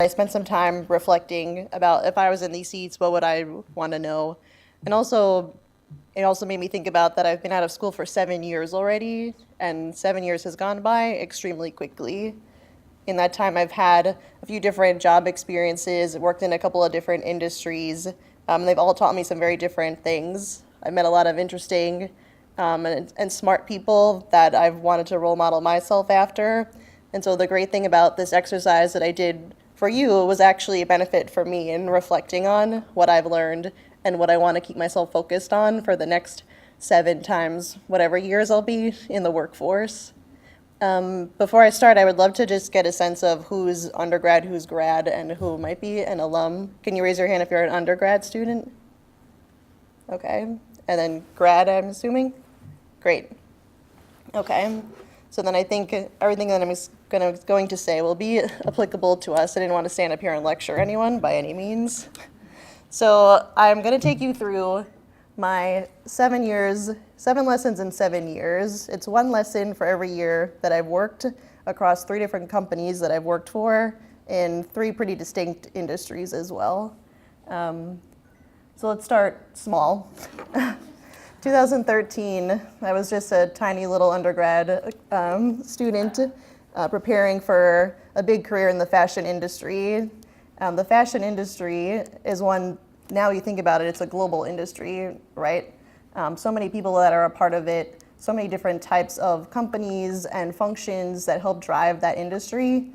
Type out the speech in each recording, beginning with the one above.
I spent some time reflecting about if I was in these seats, what would I want to know? And also, it also made me think about that I've been out of school for 7 years already, and 7 years has gone by extremely quickly. In that time, I've had a few different job experiences, worked in a couple of different industries. They've all taught me some very different things. I've met a lot of interesting and smart people that I've wanted to role model myself after. And so the great thing about this exercise that I did for you was actually a benefit for me in reflecting on what I've learned and what I want to keep myself focused on for the next 7 times whatever years I'll be in the workforce. Before I start, I would love to just get a sense of who's undergrad, who's grad, and who might be an alum. Can you raise your hand if you're an undergrad student? Okay. And then grad, I'm assuming? Great. Okay. So then I think everything that I'm going to say will be applicable to us. I didn't want to stand up here and lecture anyone by any means. So I'm going to take you through my 7 lessons in 7 years. It's one lesson for every year that I've worked across 3 different companies that I've worked for in 3 pretty distinct industries as well. So let's start small. 2013, I was just a tiny little undergrad student preparing for a big career in the fashion industry. The fashion industry is one, now you think about it, it's a global industry, right? So many people that are a part of it, so many different types of companies and functions that help drive that industry.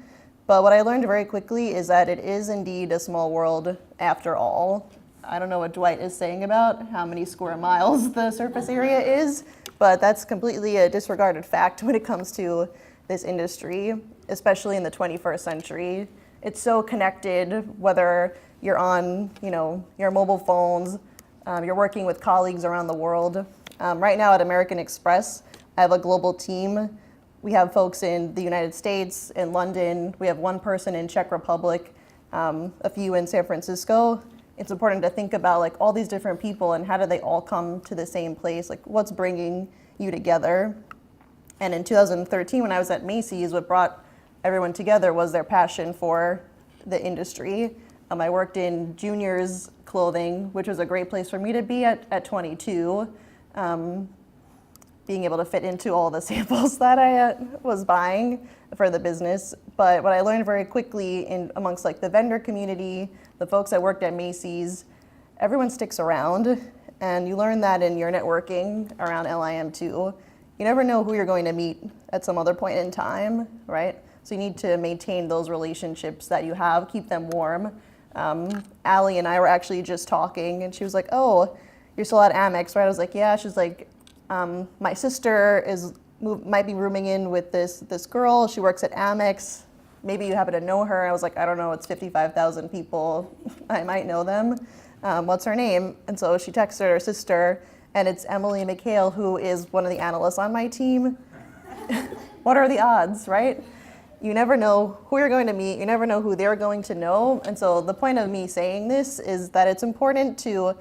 But what I learned very quickly is that it is indeed a small world after all. I don't know what Dwight is saying about how many square miles the surface area is, but that's completely a disregarded fact when it comes to this industry, especially in the 21st century. It's so connected, whether you're on, your mobile phones, you're working with colleagues around the world. Right now at American Express, I have a global team. We have folks in the United States, in London. We have 1 person in Czech Republic, a few in San Francisco. It's important to think about like all these different people and how do they all come to the same place? Like what's bringing you together? And in 2013, when I was at Macy's, what brought everyone together was their passion for the industry. I worked in juniors clothing, which was a great place for me to be at 22, being able to fit into all the samples that I was buying for the business. But what I learned very quickly amongst like the vendor community, the folks that worked at Macy's, everyone sticks around, and you learn that in your networking around LIM too. You never know who you're going to meet at some other point in time, right? So you need to maintain those relationships that you have, keep them warm. Allie and I were actually just talking, and she was like, "Oh, you're still at Amex, right?" I was like, "Yeah." She's like, "My sister might be rooming in with this girl. She works at Amex. Maybe you happen to know her." I was like, "I don't know. It's 55,000 people. I might know them. What's her name?" And so she texted her sister, and it's Emily McHale, who is one of the analysts on my team. What are the odds, right? You never know who you're going to meet. You never know who they're going to know. And so the point of me saying this is that it's important to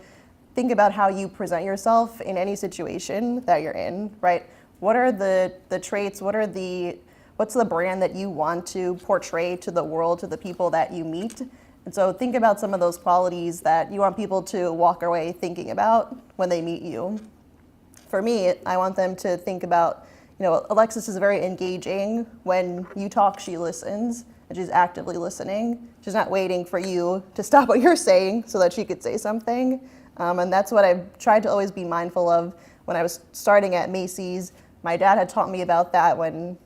think about how you present yourself in any situation that you're in, right? What are the traits? What's the brand that you want to portray to the world, to the people that you meet? And so think about some of those qualities that you want people to walk away thinking about when they meet you. For me, I want them to think about, Alexis is very engaging. When you talk, she listens, and she's actively listening. She's not waiting for you to stop what you're saying so that she could say something. And that's what I've tried to always be mindful of when I was starting at Macy's. My dad had taught me about that when,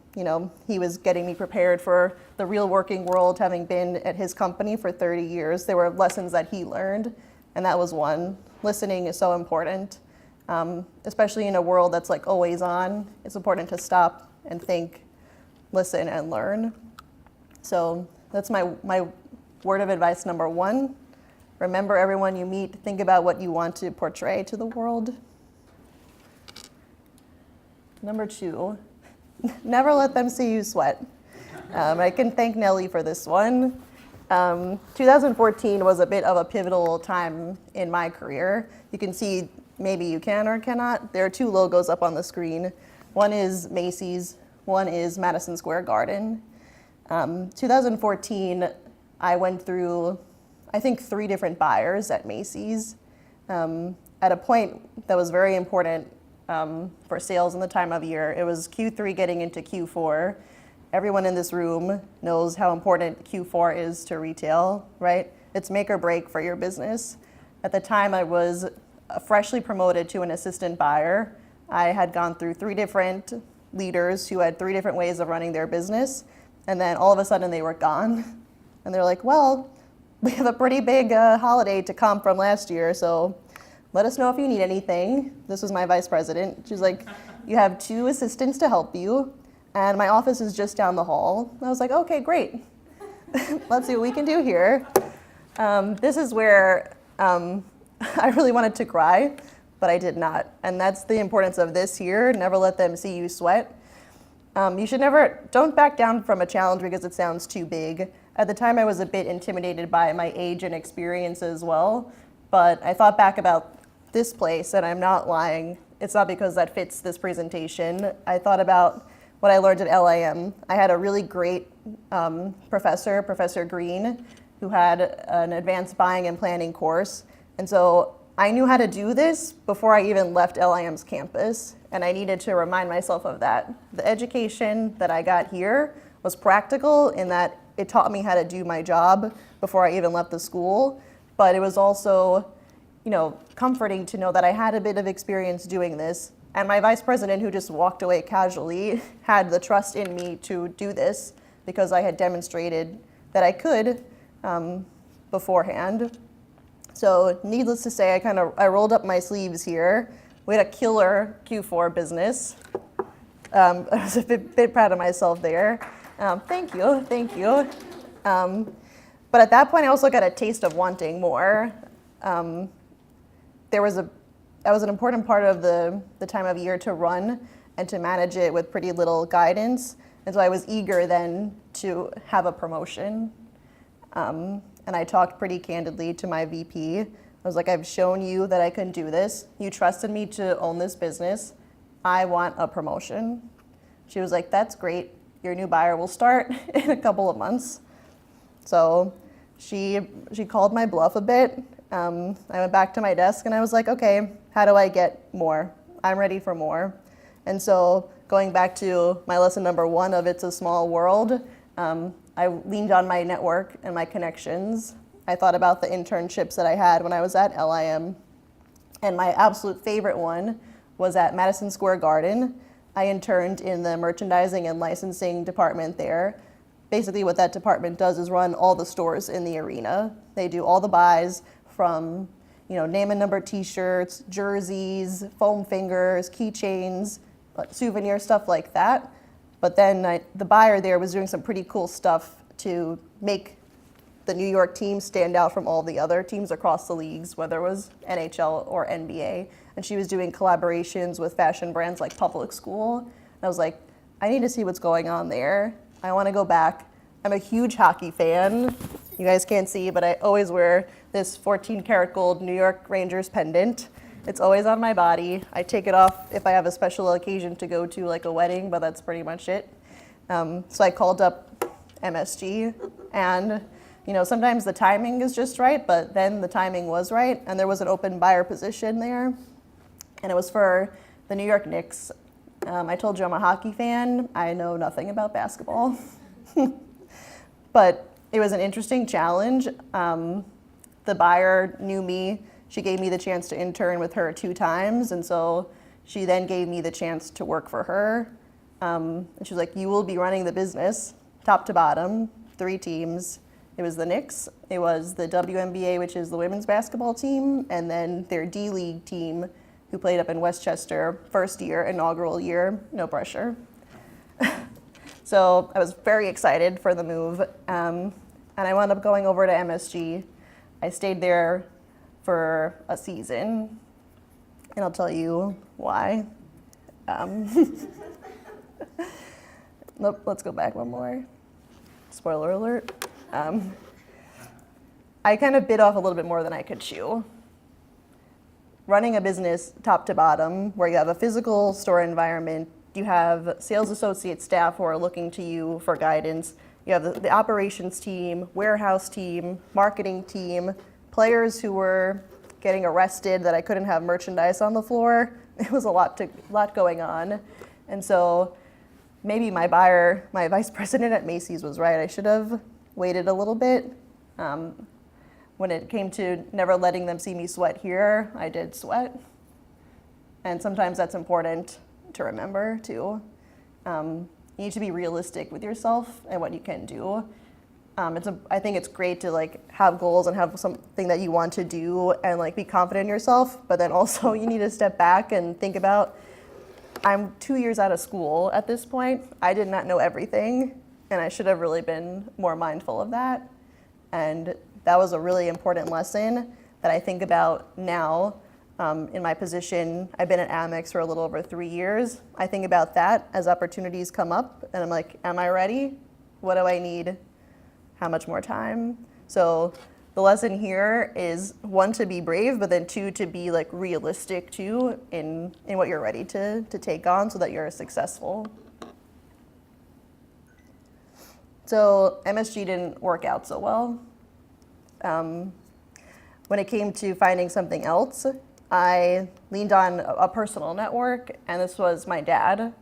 he was getting me prepared for the real working world, having been at his company for 30 years. There were lessons that he learned, and that was one. Listening is so important. Especially in a world that's like always on, it's important to stop and think, listen, and learn. So that's my word of advice number 1. Remember everyone you meet, think about what you want to portray to the world. Number 2, never let them see you sweat. I can thank Nellie for this one. 2014 was a bit of a pivotal time in my career. You can see, maybe you can or cannot, there are 2 logos up on the screen. One is Macy's, one is Madison Square Garden. 2014 I went through, I think, 3 different buyers at Macy's at a point that was very important for sales in the time of year. It was Q3 getting into Q4. Everyone in this room knows how important Q4 is to retail, right? It's make or break for your business. At the time, I was freshly promoted to an assistant buyer. I had gone through 3 different leaders who had 3 different ways of running their business, and then all of a sudden they were gone. And they're like, well, we have a pretty big holiday to comp from last year, so let us know if you need anything. This was my vice president. She's like, you have 2 assistants to help you, and my office is just down the hall. I was like, okay, great. Let's see what we can do here. This is where I really wanted to cry, but I did not. And that's the importance of this here. Never let them see you sweat. You should don't back down from a challenge because it sounds too big. At the time, I was a bit intimidated by my age and experience as well. But I thought back about this place, and I'm not lying. It's not because that fits this presentation. I thought about what I learned at LIM. I had a really great professor, Professor Green, who had an advanced buying and planning course. And so I knew how to do this before I even left LIM's campus, and I needed to remind myself of that. The education that I got here was practical in that it taught me how to do my job before I even left the school, but it was also, comforting to know that I had a bit of experience doing this. And my vice president, who just walked away casually, had the trust in me to do this because I had demonstrated that I could beforehand. So needless to say, I rolled up my sleeves here. We had a killer Q4 business. I was a bit proud of myself there. Thank you. But at that point, I also got a taste of wanting more. That was an important part of the time of year to run and to manage it with pretty little guidance. And so I was eager then to have a promotion. And I talked pretty candidly to my VP. I was like, I've shown you that I can do this. You trusted me to own this business. I want a promotion. She was like, that's great. Your new buyer will start in a couple of months. So she called my bluff a bit. I went back to my desk and I was like, okay, how do I get more? I'm ready for more. And so going back to my lesson number 1 of It's a Small World, I leaned on my network and my connections. I thought about the internships that I had when I was at LIM. And my absolute favorite one was at Madison Square Garden. I interned in the merchandising and licensing department there. Basically what that department does is run all the stores in the arena. They do all the buys from name and number t-shirts, jerseys, foam fingers, keychains, souvenir stuff like that. But then the buyer there was doing some pretty cool stuff to make the New York team stand out from all the other teams across the leagues, whether it was NHL or NBA. And she was doing collaborations with fashion brands like Public School. And I was like, I need to see what's going on there. I want to go back. I'm a huge hockey fan. You guys can't see, but I always wear this 14-karat gold New York Rangers pendant. It's always on my body. I take it off if I have a special occasion to go to, like a wedding, but that's pretty much it. So I called up MSG, and sometimes the timing is just right, but then the timing was right, and there was an open buyer position there, and it was for the New York Knicks. I told you I'm a hockey fan. I know nothing about basketball. But it was an interesting challenge. The buyer knew me. She gave me the chance to intern with her 2 times, and so she then gave me the chance to work for her. And she was like, you will be running the business, top to bottom, 3 teams. It was the Knicks, it was the WNBA, which is the women's basketball team, and then their D-League team, who played up in Westchester, first year, inaugural year, no pressure. So I was very excited for the move, and I wound up going over to MSG. I stayed there for a season, and I'll tell you why. Nope, let's go back one more. Spoiler alert. I kind of bit off a little bit more than I could chew. Running a business top to bottom, where you have a physical store environment, you have sales associate staff who are looking to you for guidance, you you have the operations team, warehouse team, marketing team, players who were getting arrested that I couldn't have merchandise on the floor. It was a lot going on. And so maybe my vice president at Macy's was right. I should have waited a little bit. When it came to never letting them see me sweat here, I did sweat. And sometimes that's important to remember too. You need to be realistic with yourself and what you can do. I think it's great to like have goals and have something that you want to do and like be confident in yourself, but then also you need to step back and think about, I'm 2 years out of school at this point. I did not know everything, and I should have really been more mindful of that. And that was a really important lesson that I think about now in my position. I've been at Amex for a little over 3 years. I think about that as opportunities come up, and I'm like, am I ready? What do I need? How much more time? So the lesson here is 1, to be brave, but then 2, to be like realistic too in what you're ready to take on so that you're successful. So MSG didn't work out so well. When it came to finding something else, I leaned on a personal network, and this was my dad.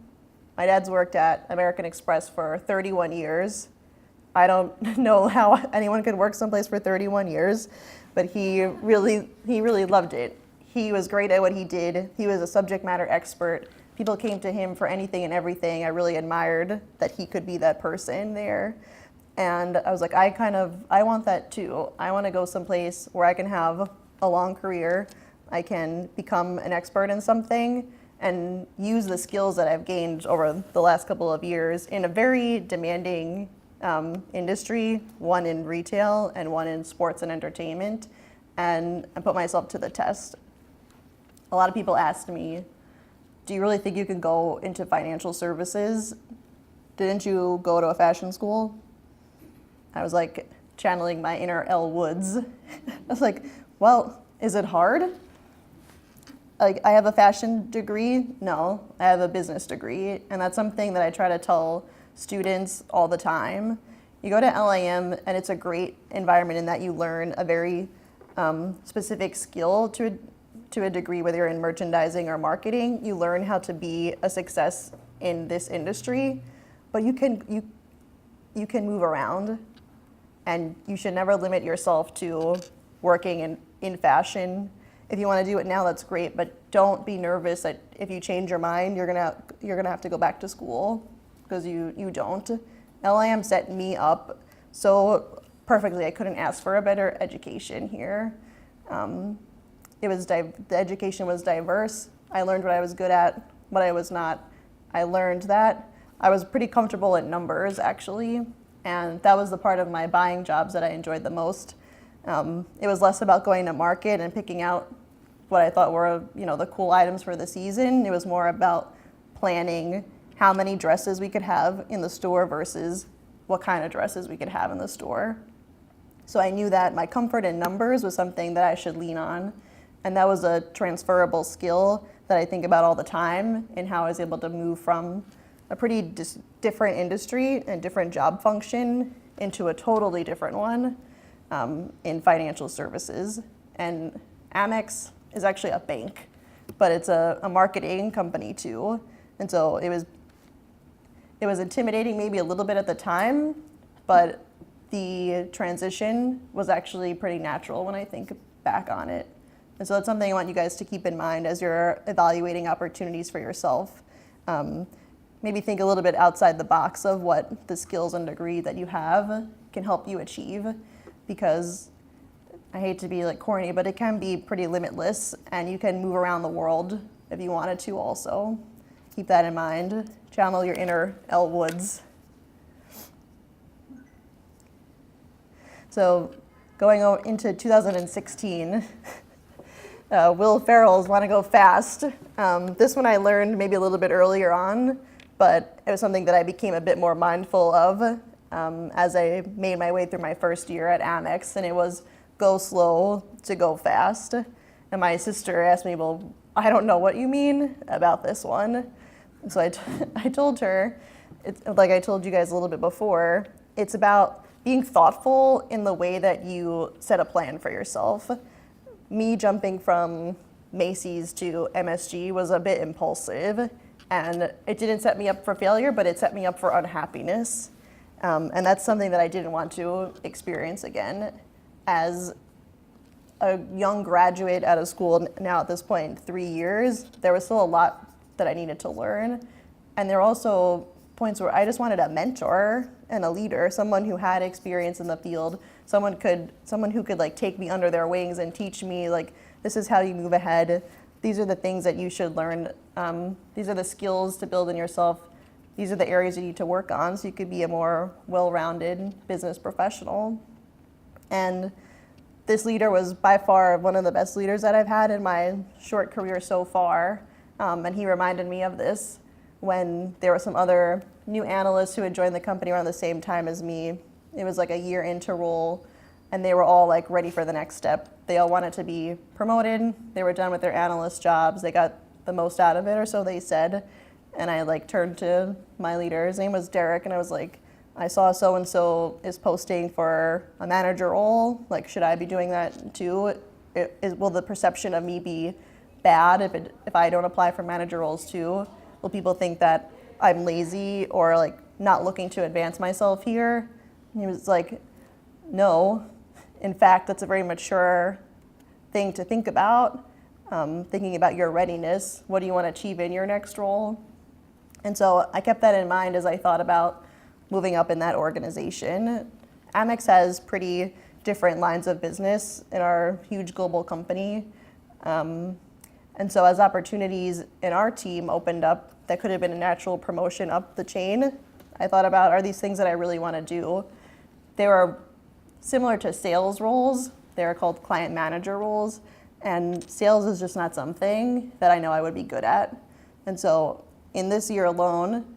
My dad's worked at American Express for 31 years. I don't know how anyone could work someplace for 31 years, but he really loved it. He was great at what he did. He was a subject matter expert. People came to him for anything and everything. I really admired that he could be that person there. And I was like, I want that too. I want to go someplace where I can have a long career. I can become an expert in something and use the skills that I've gained over the last couple of years in a very demanding industry, one in retail and one in sports and entertainment, and put myself to the test. A lot of people asked me, do you really think you can go into financial services? Didn't you go to a fashion school? I was like channeling my inner Elle Woods. I was like, well, is it hard? Like, I have a fashion degree? No, I have a business degree, and that's something that I try to tell students all the time. You go to LIM, and it's a great environment in that you learn a very specific skill to a degree, whether you're in merchandising or marketing. You learn how to be a success in this industry, but you can move around, and you should never limit yourself to working in fashion. If you want to do it now, that's great, but don't be nervous that if you change your mind, you're gonna have to go back to school, because you don't. LIM set me up so perfectly. I couldn't ask for a better education here. The education was diverse. I learned what I was good at, what I was not. I learned that. I was pretty comfortable in numbers, actually, and that was the part of my buying jobs that I enjoyed the most. It was less about going to market and picking out what I thought were, the cool items for the season. It was more about planning how many dresses we could have in the store versus what kind of dresses we could have in the store. So I knew that my comfort in numbers was something that I should lean on, and that was a transferable skill that I think about all the time, and how I was able to move from a pretty different industry and different job function into a totally different one in financial services. And Amex is actually a bank, but it's a marketing company too. And so it was intimidating maybe a little bit at the time, but the transition was actually pretty natural when I think back on it. And so that's something I want you guys to keep in mind as you're evaluating opportunities for yourself. Maybe think a little bit outside the box of what the skills and degree that you have can help you achieve, because I hate to be like corny, but it can be pretty limitless, and you can move around the world if you wanted to also. Keep that in mind. Channel your inner Elle Woods. So going into 2016, Will Ferrell's Want to Go Fast. This one I learned maybe a little bit earlier on, but it was something that I became a bit more mindful of as I made my way through my first year at Amex, and it was go slow to go fast. And my sister asked me, well, I don't know what you mean about this one. So I told her, like I told you guys a little bit before, it's about being thoughtful in the way that you set a plan for yourself. Me jumping from Macy's to MSG was a bit impulsive, and it didn't set me up for failure, but it set me up for unhappiness. And that's something that I didn't want to experience again. As a young graduate out of school, now at this point, 3 years, there was still a lot that I needed to learn. And there were also points where I just wanted a mentor and a leader, someone who had experience in the field, someone who could like take me under their wings and teach me like, this is how you move ahead. These are the things that you should learn. These are the skills to build in yourself. These are the areas you need to work on so you could be a more well-rounded business professional. And this leader was by far one of the best leaders that I've had in my short career so far. And he reminded me of this when there were some other new analysts who had joined the company around the same time as me. It was like a year into role, and they were all like ready for the next step. They all wanted to be promoted. They were done with their analyst jobs. They got the most out of it, or so they said. And I like turned to my leader. His name was Derek, and I was like, I saw so-and-so is posting for a manager role. Like, should I be doing that too? Will the perception of me be bad if I don't apply for manager roles too? Will people think that I'm lazy or like not looking to advance myself here? And he was like, no. In fact, that's a very mature thing to think about, thinking about your readiness. What do you want to achieve in your next role? And so I kept that in mind as I thought about moving up in that organization. Amex has pretty different lines of business in our huge global company. And so as opportunities in our team opened up, that could have been a natural promotion up the chain. I thought about, are these things that I really want to do? They were similar to sales roles. They were called client manager roles. And sales is just not something that I know I would be good at. And so in this year alone,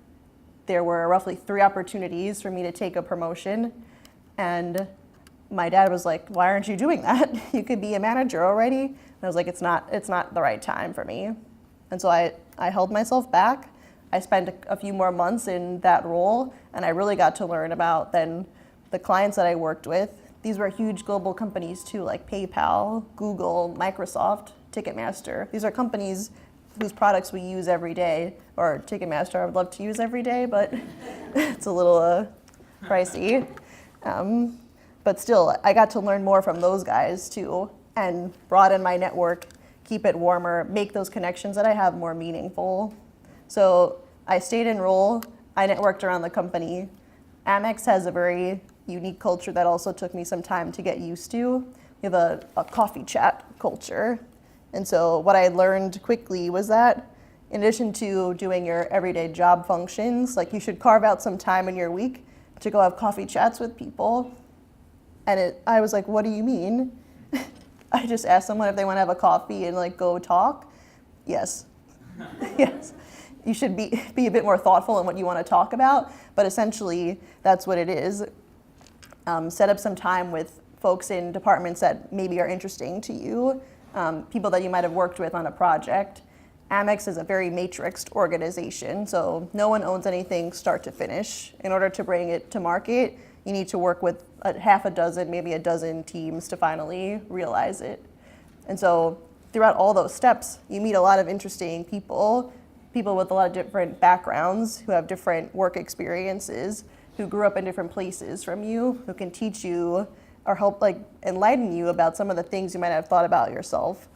there were roughly 3 opportunities for me to take a promotion. And my dad was like, why aren't you doing that? You could be a manager already. And I was like, it's not the right time for me. And so I held myself back. I spent a few more months in that role, and I really got to learn about then the clients that I worked with. These were huge global companies too, like PayPal, Google, Microsoft, Ticketmaster. These are companies whose products we use every day, or Ticketmaster I would love to use every day, but it's a little pricey. But still, I got to learn more from those guys too, and broaden my network, keep it warmer, make those connections that I have more meaningful. So I stayed in role, I networked around the company. Amex has a very unique culture that also took me some time to get used to. We have a coffee chat culture. And so what I learned quickly was that in addition to doing your everyday job functions, like you should carve out some time in your week to go have coffee chats with people. And I was like, what do you mean? I just asked someone if they want to have a coffee and like go talk. Yes. Yes. You should be a bit more thoughtful in what you want to talk about, but essentially that's what it is. Set up some time with folks in departments that maybe are interesting to you, people that you might have worked with on a project. Amex is a very matrixed organization, so no one owns anything start to finish. In order to bring it to market, you need to work with half a dozen, maybe a dozen teams to finally realize it. And so throughout all those steps, you meet a lot of interesting people with a lot of different backgrounds, who have different work experiences, who grew up in different places from you, who can teach you or help like enlighten you about some of the things you might have thought about yourself.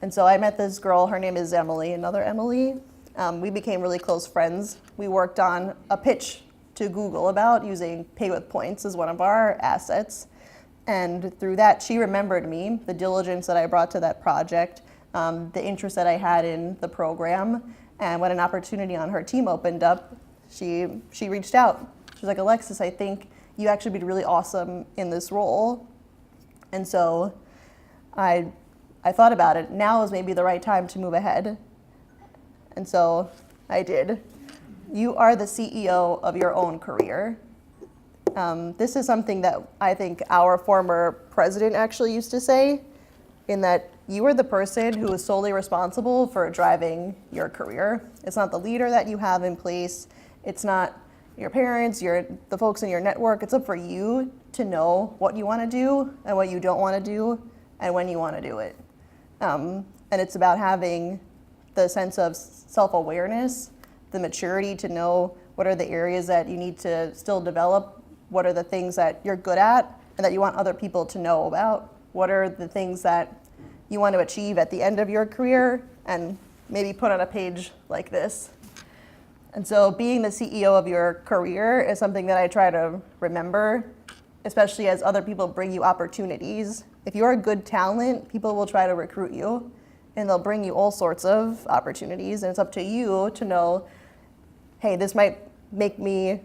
And so I met this girl, her name is Emily, another Emily. We became really close friends. We worked on a pitch to Google about using pay with points as one of our assets. And through that, she remembered me, the diligence that I brought to that project, the interest that I had in the program. And when an opportunity on her team opened up, she reached out. She was like, Alexis, I think you actually be really awesome in this role. And so I thought about it. Now is maybe the right time to move ahead. And so I did. You are the CEO of your own career. This is something that I think our former president actually used to say, in that you are the person who is solely responsible for driving your career. It's not the leader that you have in place. It's not your parents, the folks in your network. It's up for you to know what you want to do and what you don't want to do and when you want to do it. And it's about having the sense of self-awareness, the maturity to know what are the areas that you need to still develop, what are the things that you're good at and that you want other people to know about, what are the things that you want to achieve at the end of your career and maybe put on a page like this. And so being the CEO of your career is something that I try to remember, especially as other people bring you opportunities. If you're a good talent, people will try to recruit you and they'll bring you all sorts of opportunities, and it's up to you to know, hey, this might make me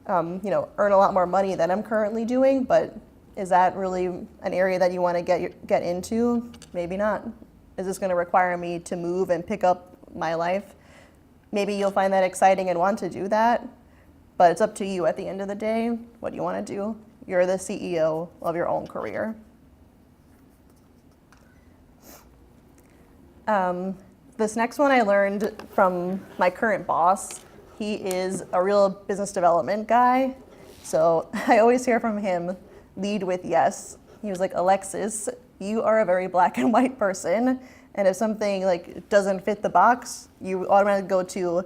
earn a lot more money than I'm currently doing, but is that really an area that you want to get into? Maybe not. Is this going to require me to move and pick up my life? Maybe you'll find that exciting and want to do that, but it's up to you at the end of the day what you want to do. You're the CEO of your own career. This next one I learned from my current boss. He is a real business development guy, so I always hear from him, lead with yes. He was like, Alexis, you are a very black and white person, and if something doesn't fit the box, you automatically go to,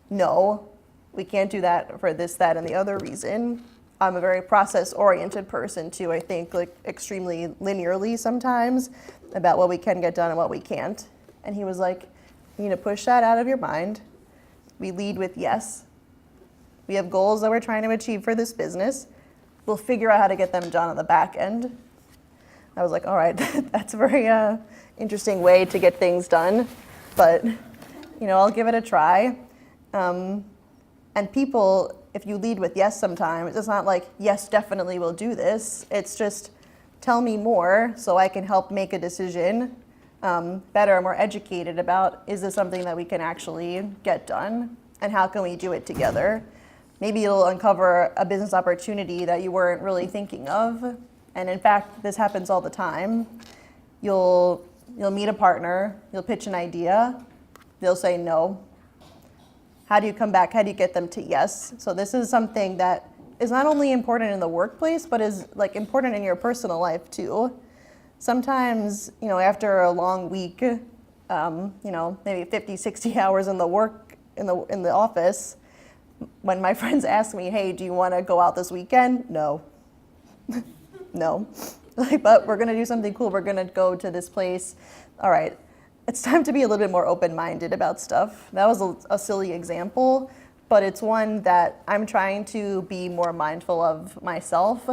no, we can't do that for this, that, and the other reason. I'm a very process-oriented person too, I think, extremely linearly sometimes about what we can get done and what we can't. And he was like, you need to push that out of your mind. We lead with yes. We have goals that we're trying to achieve for this business. We'll figure out how to get them done on the back end. I was like, all right, that's a very interesting way to get things done, but I'll give it a try. And people, if you lead with yes sometimes, it's not like, yes, definitely we'll do this. It's just, tell me more so I can help make a decision better, more educated about, is this something that we can actually get done? And how can we do it together? Maybe it'll uncover a business opportunity that you weren't really thinking of. And in fact, this happens all the time. You'll meet a partner, you'll pitch an idea, they'll say no. How do you come back? How do you get them to yes? So this is something that is not only important in the workplace, but is important in your personal life too. Sometimes, after a long week, maybe 50, 60 hours in the office, when my friends ask me, hey, do you want to go out this weekend? No. No. But we're going to do something cool. We're going to go to this place. All right. It's time to be a little bit more open-minded about stuff. That was a silly example, but it's one that I'm trying to be more mindful of myself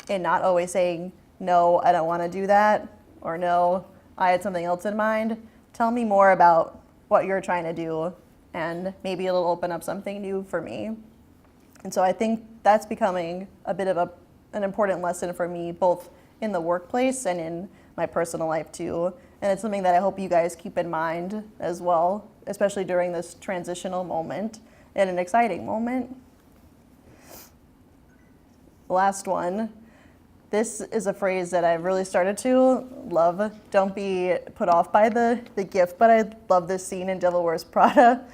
and not always saying, no, I don't want to do that, or no, I had something else in mind. Tell me more about what you're trying to do, and maybe it'll open up something new for me. And so I think that's becoming a bit of an important lesson for me, both in the workplace and in my personal life too. And it's something that I hope you guys keep in mind as well, especially during this transitional moment and an exciting moment. Last one. This is a phrase that I've really started to love. Don't be put off by the gift, but I love this scene in Devil Wears Prada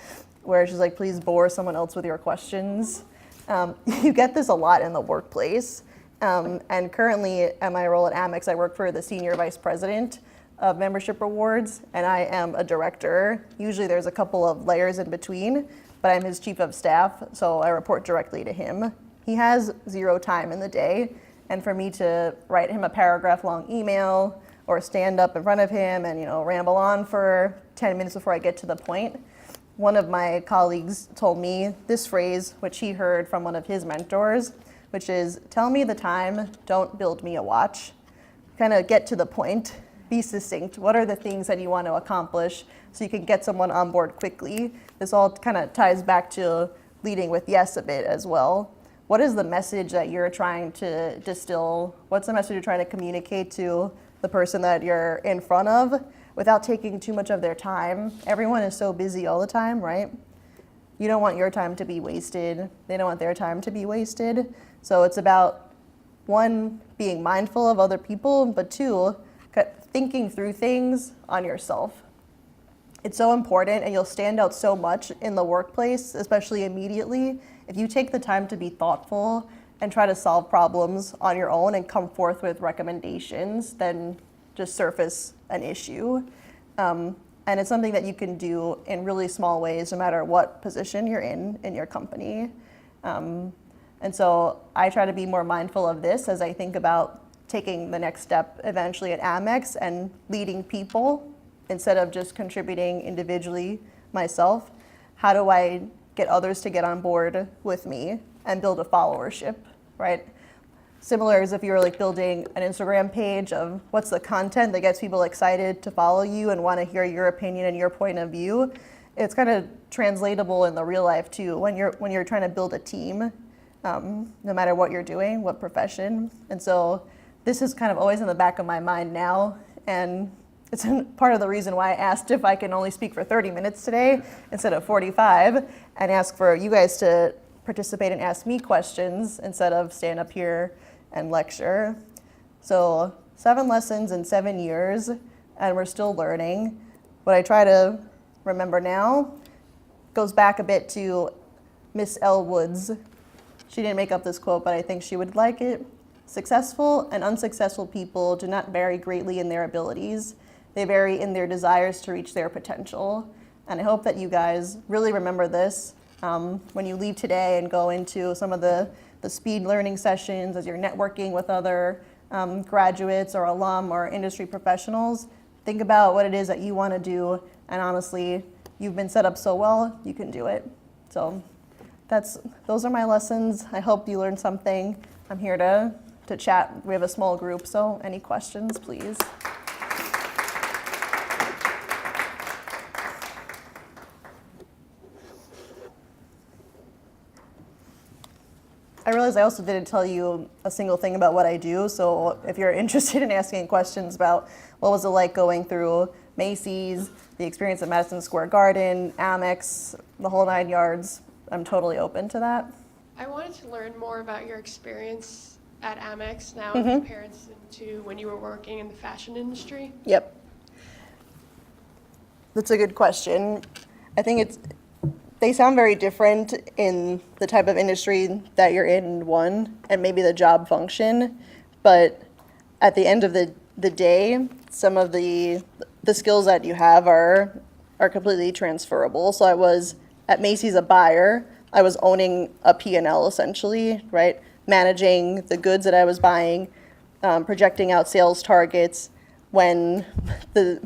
where she's like, please bore someone else with your questions. You get this a lot in the workplace. And currently at my role at Amex, I work for the Senior Vice President of Membership Rewards, and I am a director. Usually there's a couple of layers in between, but I'm his chief of staff, so I report directly to him. He has 0 time in the day, and for me to write him a paragraph-long email or stand up in front of him and ramble on for 10 minutes before I get to the point, one of my colleagues told me this phrase, which he heard from one of his mentors, which is, tell me the time, don't build me a watch. Kind of get to the point, be succinct. What are the things that you want to accomplish so you can get someone on board quickly? This all kind of ties back to leading with yes a bit as well. What is the message that you're trying to distill? What's the message you're trying to communicate to the person that you're in front of without taking too much of their time? Everyone is so busy all the time, right? You don't want your time to be wasted. They don't want their time to be wasted. So it's about, 1, being mindful of other people, but 2, thinking through things on yourself. It's so important, and you'll stand out so much in the workplace, especially immediately, if you take the time to be thoughtful and try to solve problems on your own and come forth with recommendations than just surface an issue. And it's something that you can do in really small ways, no matter what position you're in your company. And so I try to be more mindful of this as I think about taking the next step eventually at Amex and leading people instead of just contributing individually myself. How do I get others to get on board with me and build a followership, right? Similar as if you were like building an Instagram page of what's the content that gets people excited to follow you and want to hear your opinion and your point of view. It's kind of translatable in the real life too when you're trying to build a team, no matter what you're doing, what profession. And so this is kind of always in the back of my mind now, and it's part of the reason why I asked if I can only speak for 30 minutes today instead of 45, and ask for you guys to participate and ask me questions instead of stand up here and lecture. So 7 lessons in 7 years, and we're still learning. What I try to remember now goes back a bit to Miss Elwood's. She didn't make up this quote, but I think she would like it. Successful and unsuccessful people do not vary greatly in their abilities. They vary in their desires to reach their potential. And I hope that you guys really remember this when you leave today and go into some of the speed learning sessions as you're networking with other graduates or alum or industry professionals. Think about what it is that you want to do, and honestly, you've been set up so well, you can do it. So those are my lessons. I hope you learned something. I'm here to chat. We have a small group, so any questions, please. I realize I also didn't tell you a single thing about what I do, so if you're interested in asking questions about what was it like going through Macy's, the experience at Madison Square Garden, Amex, the whole 9 yards, I'm totally open to that. I wanted to learn more about your experience at Amex now in comparison to when you were working in the fashion industry. Yep. That's a good question. I think they sound very different in the type of industry that you're in, one, and maybe the job function. But at the end of the day, some of the skills that you have are completely transferable. So I was at Macy's a buyer. I was owning a P&L essentially, right? Managing the goods that I was buying, projecting out sales targets when the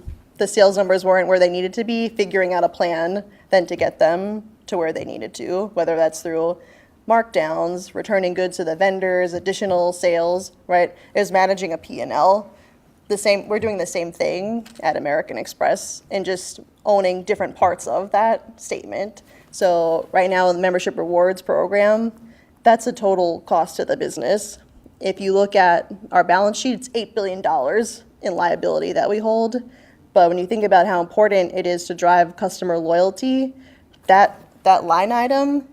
sales numbers weren't where they needed to be, figuring out a plan then to get them to where they needed to, whether that's through markdowns, returning goods to the vendors, additional sales, right? It was managing a P&L. We're doing the same thing at American Express and just owning different parts of that statement. So right now, the membership rewards program, that's a total cost to the business. If you look at our balance sheet, it's $8 billion in liability that we hold. But when you think about how important it is to drive customer loyalty, that line item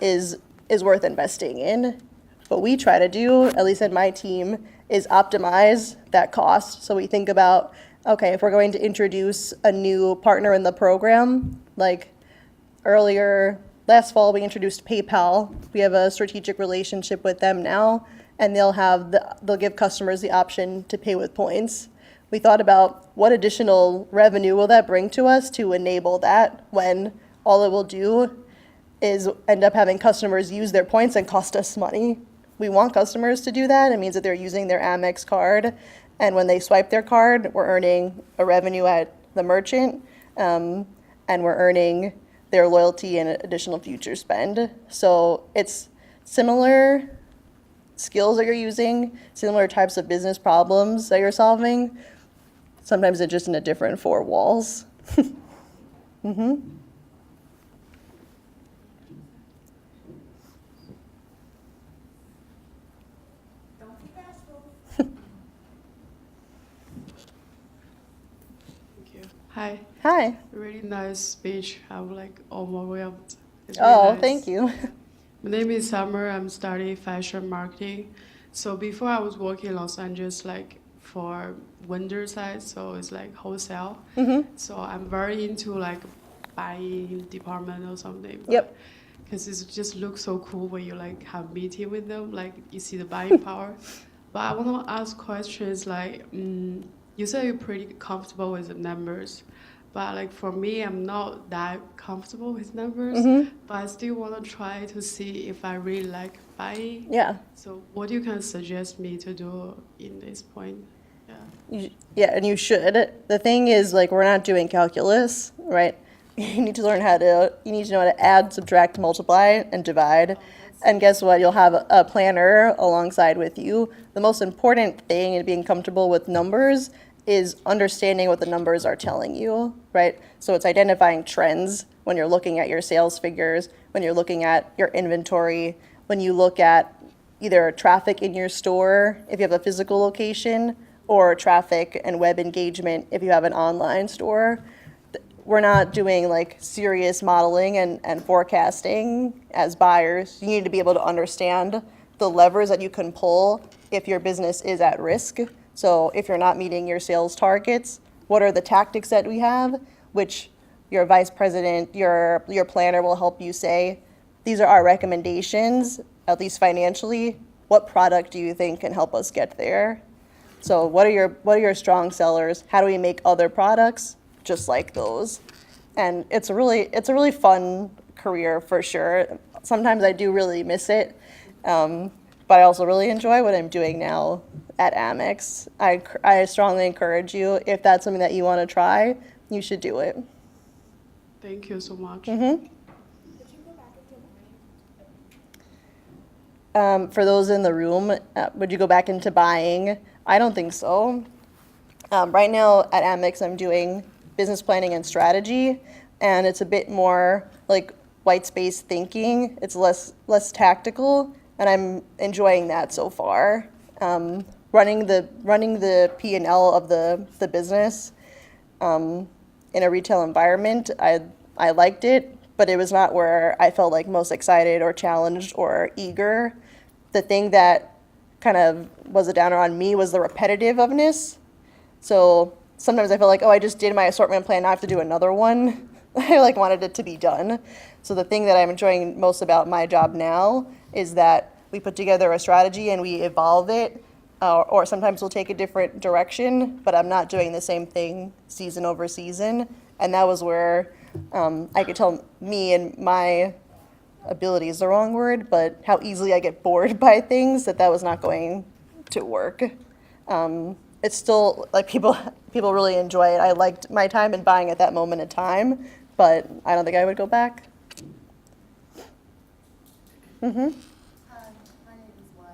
is worth investing in. What we try to do, at least in my team, is optimize that cost. So we think about, okay, if we're going to introduce a new partner in the program, like earlier last fall we introduced PayPal. We have a strategic relationship with them now, and they'll give customers the option to pay with points. We thought about what additional revenue will that bring to us to enable that, when all it will do is end up having customers use their points and cost us money. We want customers to do that. It means that they're using their Amex card, and when they swipe their card, we're earning a revenue at the merchant, and we're earning their loyalty and additional future spend. So it's similar skills that you're using, similar types of business problems that you're solving. Sometimes it's just in a different 4 walls. Hi. Hi. Really nice speech. I'm like overwhelmed. It's really Oh, nice. thank you. My name is Summer. I'm studying fashion marketing. So before I was working in Los Angeles, like for vendor side, so it's like wholesale. So I'm very into like buying department or something. Yep. because it just looks so cool when you like have meeting with them, like you see the buying power. But I want to ask questions like, you said you're pretty comfortable with the numbers, but like for me, I'm not that comfortable with numbers, but I still want to try to see if I really like buying. Yeah. So what do you kind of suggest me to do in this point? Yeah. Yeah, and you should. The thing is, like, we're not doing calculus, right? You need to learn you need to know how to add, subtract, multiply, and divide. And guess what? You'll have a planner alongside with you. The most important thing in being comfortable with numbers is understanding what the numbers are telling you, right? So it's identifying trends when you're looking at your sales figures, when you're looking at your inventory, when you look at either traffic in your store, if you have a physical location, or traffic and web engagement if you have an online store. We're not doing like serious modeling and forecasting as buyers. You need to be able to understand the levers that you can pull if your business is at risk. So if you're not meeting your sales targets, what are the tactics that we have, which your vice president, your planner will help you say, these are our recommendations, at least financially. What product do you think can help us get there? So what are your strong sellers? How do we make other products just like those? And it's a really fun career for sure. Sometimes I do really miss it, but I also really enjoy what I'm doing now at Amex. I strongly encourage you, if that's something that you want to try, you should do it. Thank you so much. Would you go back into buying? For those in the room, would you go back into buying? I don't think so. Right now at Amex, I'm doing business planning and strategy, and it's a bit more like white space thinking. It's less tactical, and I'm enjoying that so far. Running the P&L of the business in a retail environment, I liked it, but it was not where I felt like most excited or challenged or eager. The thing that kind of was a downer on me was the repetitiveness. So sometimes I feel like, oh, I just did my assortment plan, now I have to do another one. I like wanted it to be done. So the thing that I'm enjoying most about my job now is that we put together a strategy and we evolve it, or sometimes we'll take a different direction, but I'm not doing the same thing season over season. And that was where I could tell me and my ability is the wrong word, but how easily I get bored by things, that was not going to work. It's still like people really enjoy it. I liked my time in buying at that moment in time, but I don't think I would go back. My name is Wai.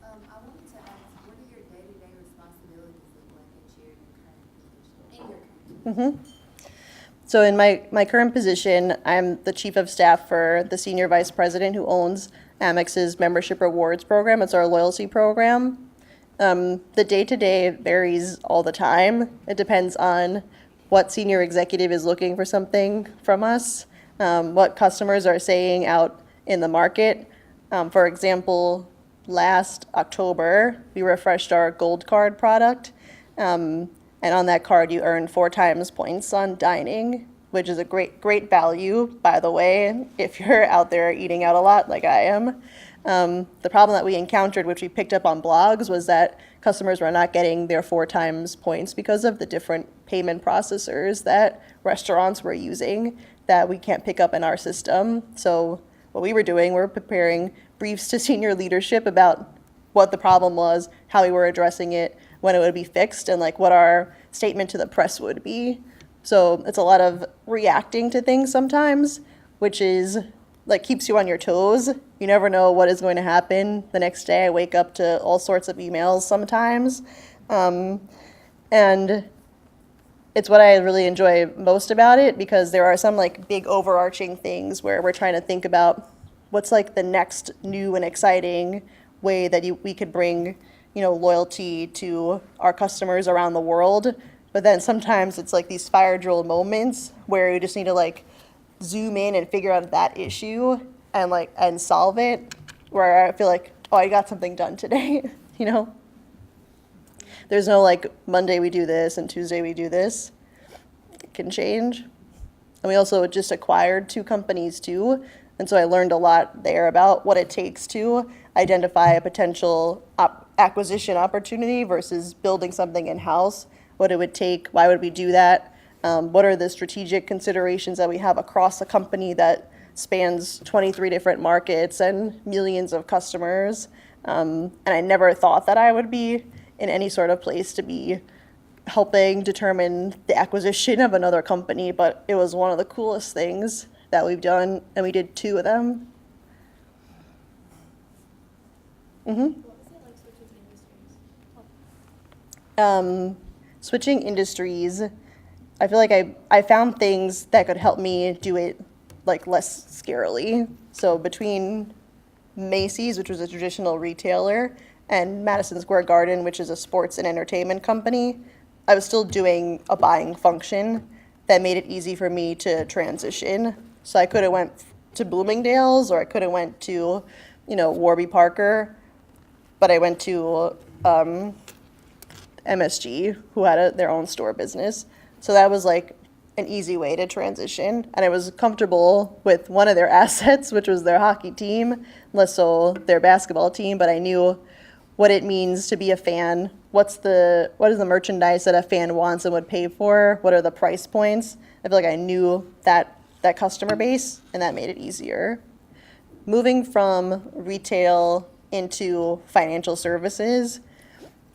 I wanted to ask, what do your day-to-day responsibilities look like at your current position? So in my current position, I'm the chief of staff for the senior vice president who owns Amex's membership rewards program. It's our loyalty program. The day-to-day varies all the time. It depends on what senior executive is looking for something from us, what customers are saying out in the market. For example, last October, we refreshed our Gold Card product. And on that card, you earn 4 times points on dining, which is a great value, by the way, if you're out there eating out a lot like I am. The problem that we encountered, which we picked up on blogs, was that customers were not getting their 4 times points because of the different payment processors that restaurants were using that we can't pick up in our system. So what we were doing, we're preparing briefs to senior leadership about what the problem was, how we were addressing it, when it would be fixed, and like what our statement to the press would be. So it's a lot of reacting to things sometimes, which is like keeps you on your toes. You never know what is going to happen the next day. I wake up to all sorts of emails sometimes. And it's what I really enjoy most about it, because there are some like big overarching things where we're trying to think about what's like the next new and exciting way that we could bring loyalty to our customers around the world. But then sometimes it's like these fire drill moments where you just need to like zoom in and figure out that issue and solve it, where I feel like, oh, I got something done today. There's no like Monday we do this and Tuesday we do this. It can change. And we also just acquired 2 companies too. And so I learned a lot there about what it takes to identify a potential acquisition opportunity versus building something in-house, what it would take, why would we do that, what are the strategic considerations that we have across a company that spans 23 different markets and millions of customers. And I never thought that I would be in any sort of place to be helping determine the acquisition of another company, but it was one of the coolest things that we've done, and we did 2 of them. What was it like switching industries? Switching industries, I feel like I found things that could help me do it like less scarily. So between Macy's, which was a traditional retailer, and Madison Square Garden, which is a sports and entertainment company, I was still doing a buying function that made it easy for me to transition. So I could have went to Bloomingdale's, or I could have went to, Warby Parker, but I went to MSG, who had their own store business. So that was like an easy way to transition. And I was comfortable with one of their assets, which was their hockey team, less so their basketball team, but I knew what it means to be a fan. What is the merchandise that a fan wants and would pay for? What are the price points? I feel like I knew that customer base, and that made it easier. Moving from retail into financial services,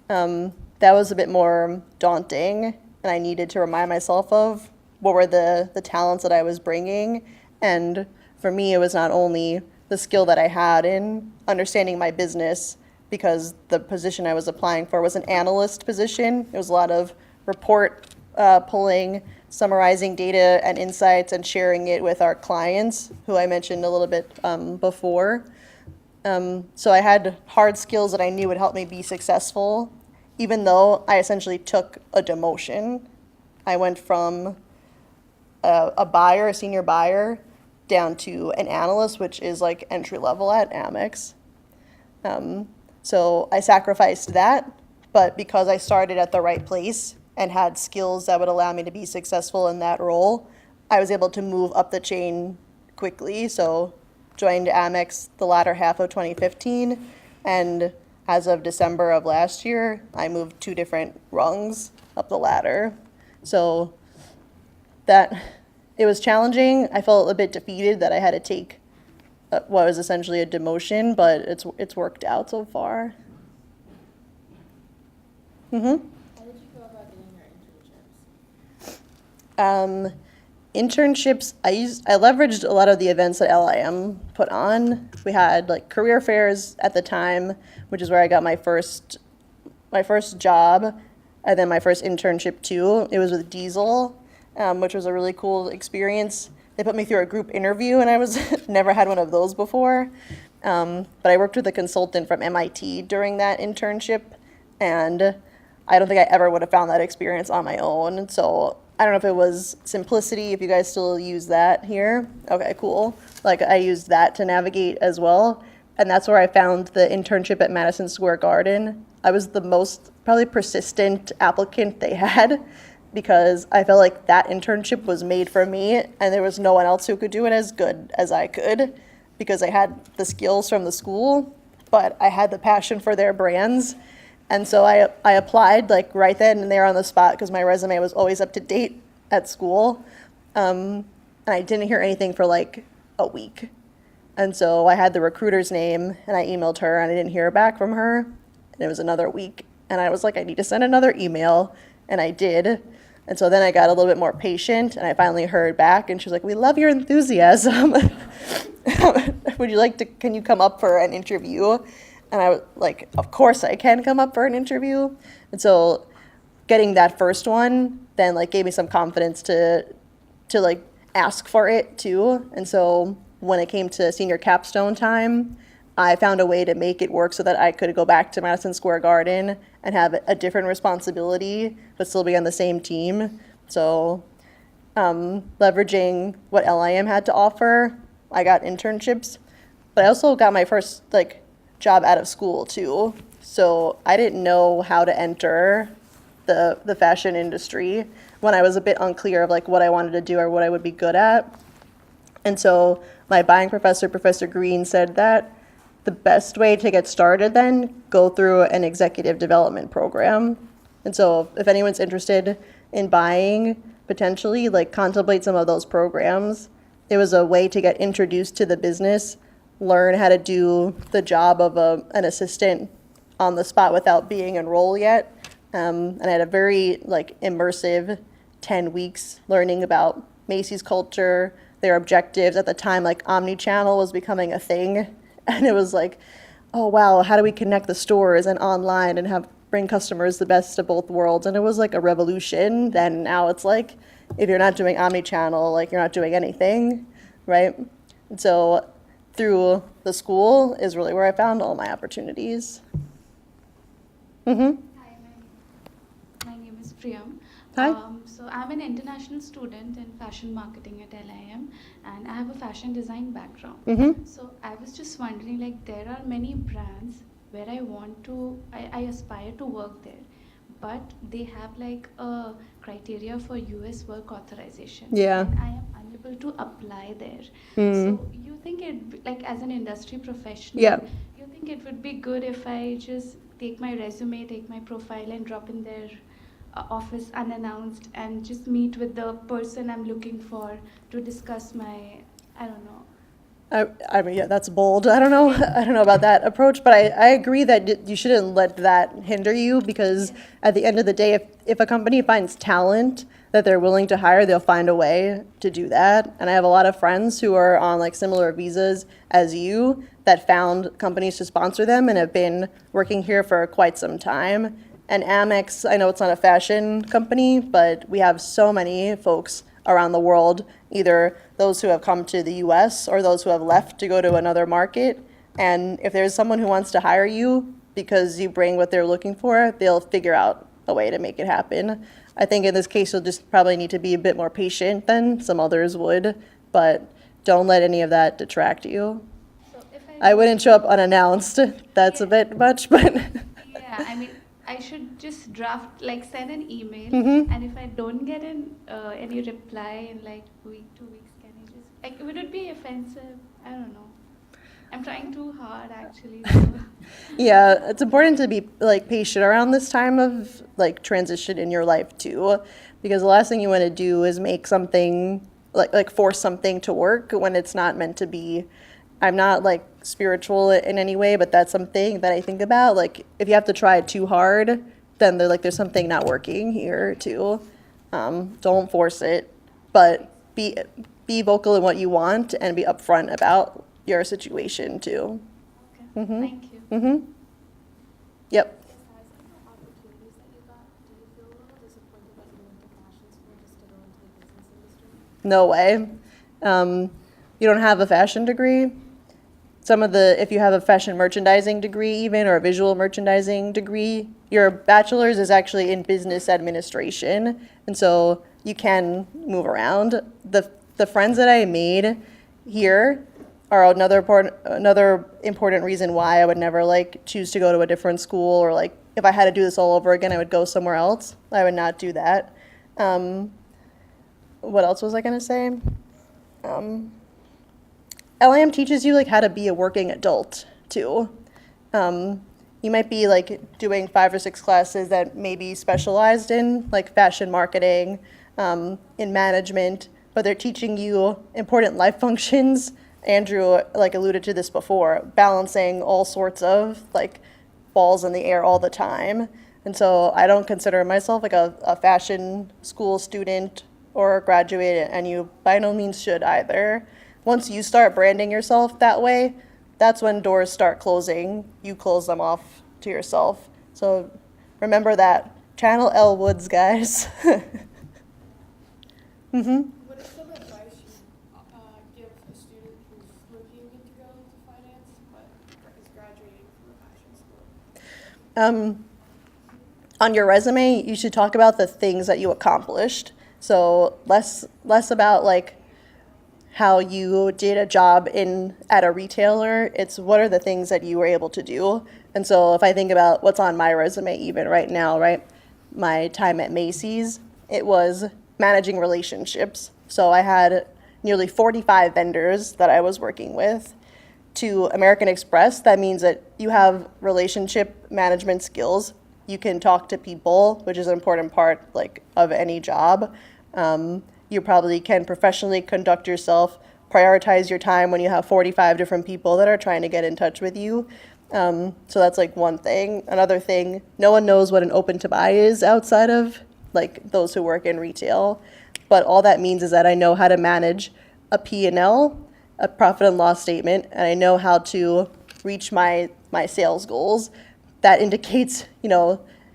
that was a bit more daunting, and I needed to remind myself of what were the talents that I was bringing. And for me, it was not only the skill that I had in understanding my business, because the position I was applying for was an analyst position. It was a lot of report pulling, summarizing data and insights, and sharing it with our clients, who I mentioned a little bit before. So I had hard skills that I knew would help me be successful, even though I essentially took a demotion. I went from a senior buyer, down to an analyst, which is like entry level at Amex. So I sacrificed that, but because I started at the right place and had skills that would allow me to be successful in that role, I was able to move up the chain quickly. So joined Amex the latter half of 2015, and as of December of last year, I moved 2 different rungs up the ladder. So it was challenging. I felt a bit defeated that I had to take what was essentially a demotion, but it's worked out so far. How did you go about getting your internships? Internships, I leveraged a lot of the events that LIM put on. We had like career fairs at the time, which is where I got my first job, and then my first internship too. It was with Diesel, which was a really cool experience. They put me through a group interview, and I was never had one of those before. But I worked with a consultant from MIT during that internship, and I don't think I ever would have found that experience on my own. So I don't know if it was simplicity, if you guys still use that here. Okay, cool. Like I used that to navigate as well. And that's where I found the internship at Madison Square Garden. I was the most probably persistent applicant they had, because I felt like that internship was made for me, and there was no one else who could do it as good as I could, because I had the skills from the school, but I had the passion for their brands. And so I applied like right then and there on the spot, because my resume was always up to date at school. And I didn't hear anything for like a week. And so I had the recruiter's name, and I emailed her, and I didn't hear back from her. And it was another week. And I was like, I need to send another email. And I did. And so then I got a little bit more patient, and I finally heard back, and she was like, we love your enthusiasm. Can you come up for an interview? And I was like, of course I can come up for an interview. And so getting that first one then like gave me some confidence to like ask for it too. And so when it came to senior capstone time, I found a way to make it work so that I could go back to Madison Square Garden and have a different responsibility, but still be on the same team. So leveraging what LIM had to offer, I got internships, but I also got my first like job out of school too. So I didn't know how to enter the fashion industry when I was a bit unclear of like what I wanted to do or what I would be good at. And so my buying professor, Professor Green, said that the best way to get started then, go through an executive development program. And so if anyone's interested in buying, potentially, like contemplate some of those programs. It was a way to get introduced to the business, learn how to do the job of an assistant on the spot without being enrolled yet. And I had a very like immersive 10 weeks learning about Macy's culture, their objectives. At the time, like omni-channel was becoming a thing. And it was like, oh wow, how do we connect the stores and online and have bring customers the best of both worlds? And it was like a revolution. Then now it's like, if you're not doing omni-channel, like you're not doing anything, right? And so through the school is really where I found all my opportunities. Mm-hmm. Hi, my name is Priyam. Hi. So I'm an international student in fashion marketing at LIM, and I have a fashion design background. Mm-hmm. So I was just wondering, like, there are many brands where I aspire to work there, but they have like a criteria for US work authorization. Yeah. And I am unable to apply there. Mm. So you think like as an industry professional, Yeah. you think it would be good if I just take my resume, take my profile and drop in their office unannounced and just meet with the person I'm looking for to discuss my, I don't know. I mean, yeah, that's bold. I don't know. I don't know about that approach, but I agree that you shouldn't let that hinder you, because at the end of the day, if a company finds talent that they're willing to hire, they'll find a way to do that. And I have a lot of friends who are on like similar visas as you that found companies to sponsor them and have been working here for quite some time. And Amex, I know it's not a fashion company, but we have so many folks around the world, either those who have come to the US or those who have left to go to another market. And if there's someone who wants to hire you because you bring what they're looking for, they'll figure out a way to make it happen. I think in this case, you'll just probably need to be a bit more patient than some others would, but don't let any of that detract you. So if I wouldn't show up unannounced. That's a bit much, but Yeah, I mean, I should just draft, like send an email, Mhm. and if I don't get any reply in like week, 2 weeks, can I just, like, would it be offensive? I don't know. I'm trying too hard actually. So. yeah, it's important to be like patient around this time of like transition in your life too, because the last thing you want to do is make something like force something to work when it's not meant to be. I'm not like spiritual in any way, but that's something that I think about. Like if you have to try too hard, then there's something not working here too. Don't force it, but be vocal in what you want and be upfront about your situation too. Okay, Mhm. thank you. Mm-hmm. Yep. Besides like the opportunities that you got, do you feel a little disappointed that you went to fashion school just to go into the business industry? No way. You don't have a fashion degree. If you have a fashion merchandising degree even, or a visual merchandising degree, your bachelor's is actually in business administration. And so you can move around. The friends that I made here are another important reason why I would never like choose to go to a different school, or like if I had to do this all over again, I would go somewhere else. I would not do that. What else was I gonna say? LIM teaches you like how to be a working adult too. You might be like doing 5 or 6 classes that may be specialized in like fashion marketing, in management, but they're teaching you important life functions. Andrew like alluded to this before, balancing all sorts of like balls in the air all the time. And so I don't consider myself like a fashion school student or a graduate, and you by no means should either. Once you start branding yourself that way, that's when doors start closing. You close them off to yourself. So remember that. Channel L Woods, guys. Mm-hmm. What is some advice you give a student who's looking to go into finance but is graduating from a fashion school? On your resume, you should talk about the things that you accomplished. So less about like how you did a job at a retailer. It's what are the things that you were able to do. And so if I think about what's on my resume even right now, right? My time at Macy's, it was managing relationships. So I had nearly 45 vendors that I was working with, to American Express, that means that you have relationship management skills. You can talk to people, which is an important part like of any job. You probably can professionally conduct yourself, prioritize your time when you have 45 different people that are trying to get in touch with you. So that's like one thing. Another thing, no one knows what an open to buy is outside of like those who work in retail. But all that means is that I know how to manage a P&L, a profit and loss statement, and I know how to reach my sales goals. That indicates,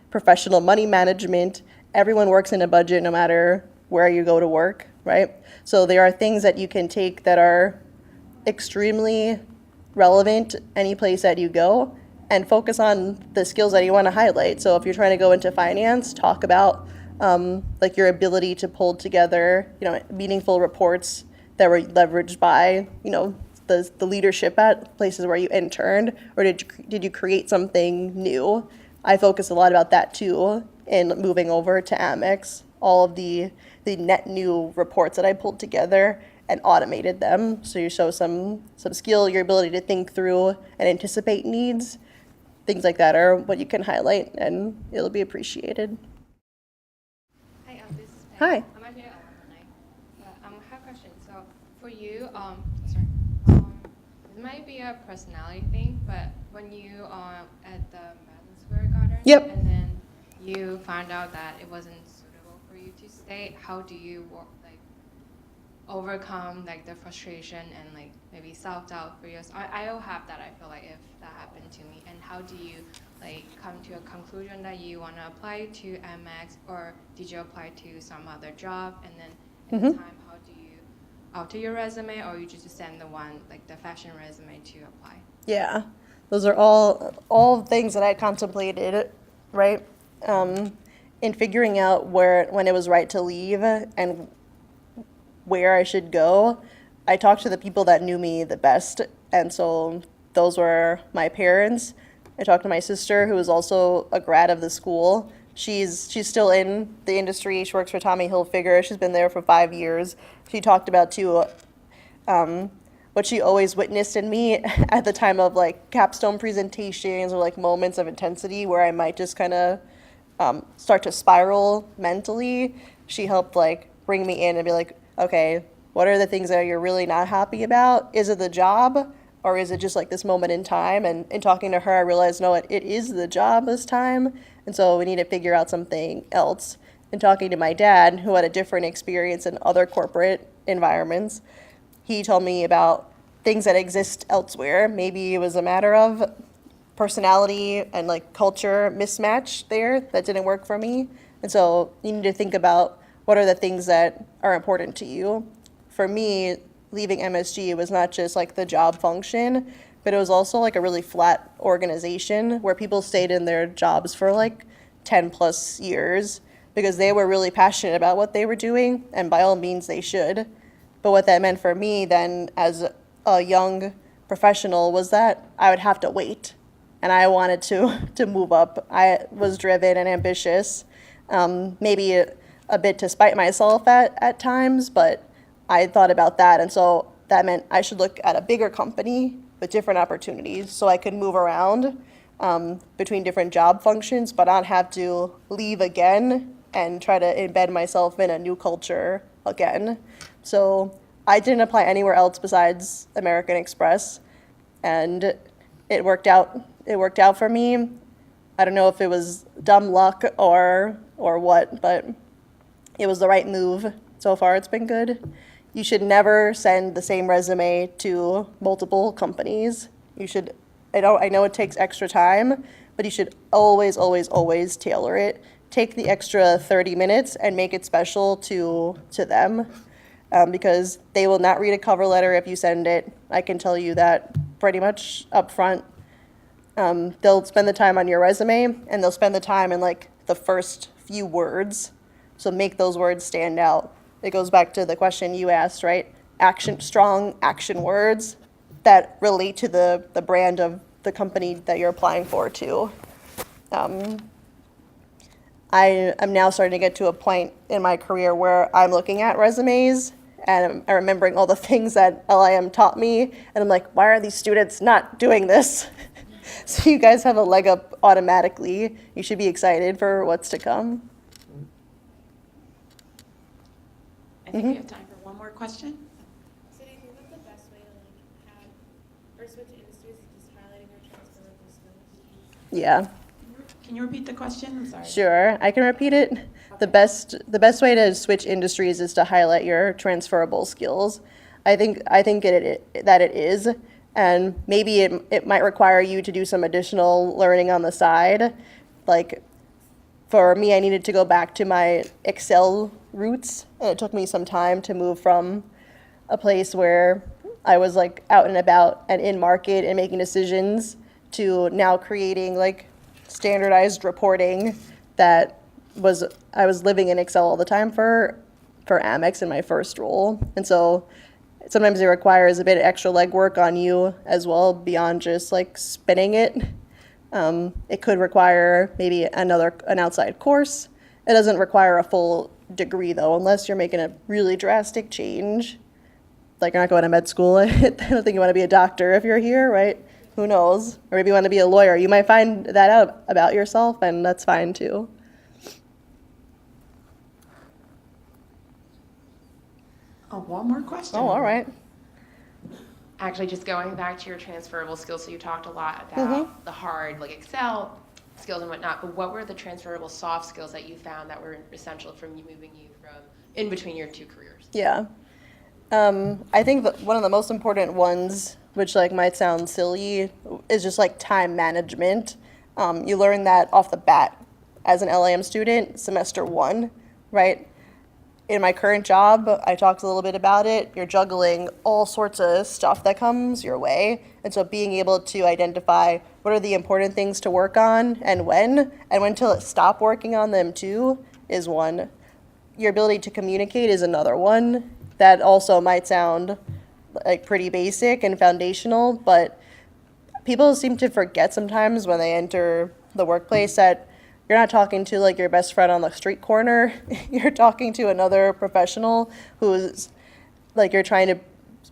professional money management. Everyone works in a budget no matter where you go to work, right? So there are things that you can take that are extremely relevant any place that you go, and focus on the skills that you want to highlight. So if you're trying to go into finance, talk about like your ability to pull together, meaningful reports that were leveraged by, the leadership at places where you interned, or did you create something new? I focus a lot about that too in moving over to Amex. All of the net new reports that I pulled together and automated them. So you show some skill, your ability to think through and anticipate needs. Things like that are what you can highlight, and it'll be appreciated. Hi, this is Peg. Hi. I'm actually an alumni. I have a question. So for you, this might be a personality thing, but when you at the Madison Square Garden, Yep. and then you found out that it wasn't suitable for you to stay, how do you overcome the frustration and maybe self-doubt for yourself? I don't have that. I feel like if that happened to me, and how do you come to a conclusion that you want to apply to MX, or did you apply to some other job, and then at the time, how do you alter your resume, or you just send the one the fashion resume to apply? Yeah, those are all things that I contemplated, right? In figuring out when it was right to leave and where I should go, I talked to the people that knew me the best, and so those were my parents. I talked to my sister, who is also a grad of the school. She's still in the industry. She works for Tommy Hilfiger. She's been there for 5 years. She talked about too what she always witnessed in me at the time of capstone presentations or moments of intensity where I might just kind of start to spiral mentally. She helped bring me in and be like, okay, what are the things that you're really not happy about? Is it the job, or is it just this moment in time? And in talking to her, I realized, no, it is the job this time. And so we need to figure out something else. And talking to my dad, who had a different experience in other corporate environments, he told me about things that exist elsewhere. Maybe it was a matter of personality and culture mismatch there that didn't work for me. And so you need to think about what are the things that are important to you. For me, leaving MSG was not just the job function, but it was also a really flat organization where people stayed in their jobs for 10 plus years because they were really passionate about what they were doing, and by all means they should. But what that meant for me then as a young professional was that I would have to wait, and I wanted to move up. I was driven and ambitious, maybe a bit to spite myself at times, but I thought about that, and so that meant I should look at a bigger company with different opportunities so I could move around between different job functions, but not have to leave again and try to embed myself in a new culture again. So I didn't apply anywhere else besides American Express, and it worked out. It worked out for me. I don't know if it was dumb luck or what, but it was the right move. So far, it's been good. You should never send the same resume to multiple companies. You should, I know it takes extra time, but you should always, always, always tailor it. Take the extra 30 minutes and make it special to them, because they will not read a cover letter if you send it. I can tell you that pretty much up front. They'll spend the time on your resume, and they'll spend the time in the first few words. So make those words stand out. It goes back to the question you asked, right? Strong action words that relate to the brand of the company that you're applying for too. I am now starting to get to a point in my career where I'm looking at resumes and I'm remembering all the things that LIM taught me, and I'm like, why are these students not doing this? So you guys have a leg up automatically. You should be excited for what's to come. I think we have time for one more question. So do you think that the best way to like have or switch industries is just highlighting your transferable skills? Yeah. Can you repeat the question? I'm sorry. Sure, I can repeat it. The best way to switch industries is to highlight your transferable skills. I think that it is, and maybe it might require you to do some additional learning on the side. Like for me, I needed to go back to my Excel roots, and it took me some time to move from a place where I was like out and about and in market and making decisions to now creating like standardized reporting that I was living in Excel all the time for Amex in my first role. And so sometimes it requires a bit of extra legwork on you as well beyond just like spinning it. It could require maybe an outside course. It doesn't require a full degree though, unless you're making a really drastic change. Like you're not going to med school. I don't think you want to be a doctor if you're here, right? Who knows? Or maybe you want to be a lawyer. You might find that out about yourself, and that's fine too. Oh, one more question. Oh, all right. Actually, just going back to your transferable skills, so you talked a lot about the hard, like Excel skills and whatnot, but what were the transferable soft skills that you found that were essential from moving you from in between your two careers? Yeah. I think that one of the most important ones, which like might sound silly, is just like time management. You learn that off the bat as an LIM student, semester 1, right? In my current job, I talked a little bit about it. You're juggling all sorts of stuff that comes your way. And so being able to identify what are the important things to work on and when to stop working on them too is one. Your ability to communicate is another one. That also might sound like pretty basic and foundational, but people seem to forget sometimes when they enter the workplace that you're not talking to like your best friend on the street corner. You're talking to another professional who's like you're trying to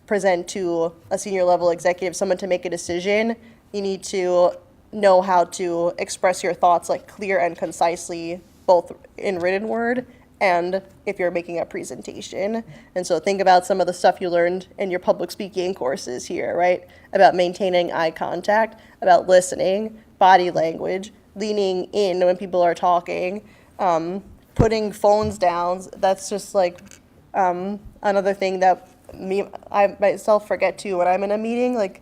present to a senior level executive, someone to make a decision. You need to know how to express your thoughts like clear and concisely, both in written word and if you're making a presentation. And so think about some of the stuff you learned in your public speaking courses here, right? About maintaining eye contact, about listening, body language, leaning in when people are talking, putting phones down. That's just like another thing that I myself forget too when I'm in a meeting. Like,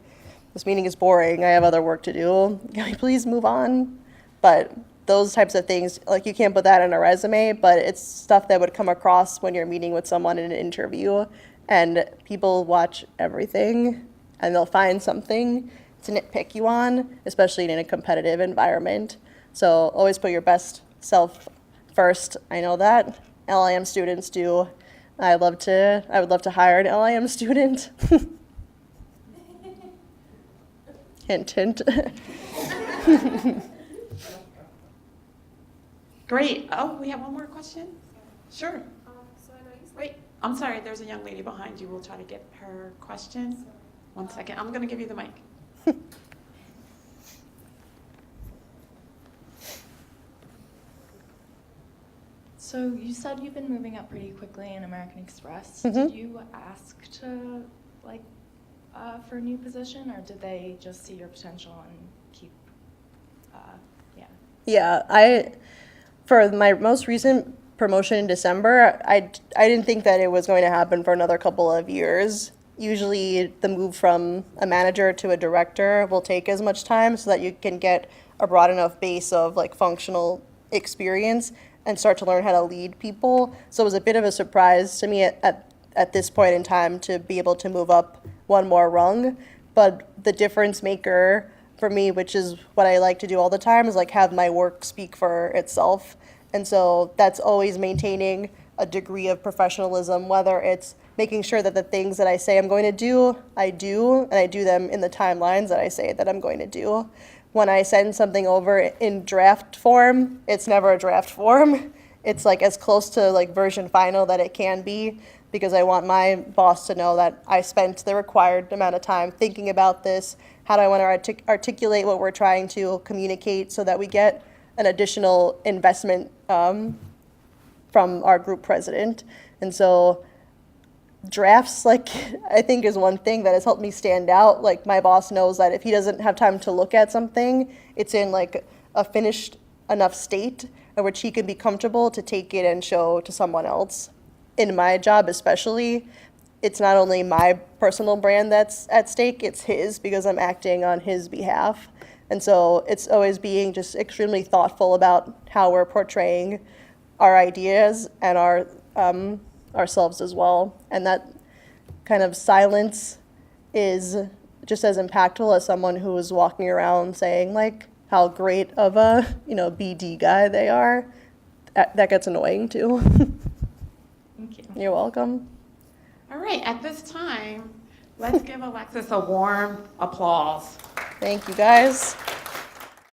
this meeting is boring, I have other work to do. Can we please move on? But those types of things, like you can't put that in a resume, but it's stuff that would come across when you're meeting with someone in an interview, and people watch everything and they'll find something to nitpick you on, especially in a competitive environment. So always put your best self first. I know that LIM students do. I would love to hire an LIM student. Hint, hint. Great. Oh, we have one more question? Sure. So I know you said Wait, I'm sorry, there's a young lady behind you. We'll try to get her question. 1 second. I'm going to give you the mic. So you said you've been moving up pretty quickly in American Express. Mhm. Did you ask to for a new position, or did they just see your potential and keep? Yeah, for my most recent promotion in December, I didn't think that it was going to happen for another couple of years. Usually the move from a manager to a director will take as much time so that you can get a broad enough base of like functional experience and start to learn how to lead people. So it was a bit of a surprise to me at this point in time to be able to move up one more rung. But the difference maker for me, which is what I like to do all the time, is like have my work speak for itself. And so that's always maintaining a degree of professionalism, whether it's making sure that the things that I say I'm going to do, and I do them in the timelines that I say that I'm going to do. When I send something over in draft form, it's never a draft form. It's like as close to like version final that it can be. because I want my boss to know that I spent the required amount of time thinking about this. How do I want to articulate what we're trying to communicate so that we get an additional investment from our group president. And so drafts, like, I think is one thing that has helped me stand out. Like, my boss knows that if he doesn't have time to look at something, it's in like a finished enough state in which he can be comfortable to take it and show to someone else. In my job especially, it's not only my personal brand that's at stake, it's his, because I'm acting on his behalf. And so it's always being just extremely thoughtful about how we're portraying our ideas and our ourselves as well. And that kind of silence is just as impactful as someone who is walking around saying like how great of a BD guy they are. That gets annoying too. Thank you. You're welcome. All right, at this time, let's give Alexis a warm applause. Thank you guys.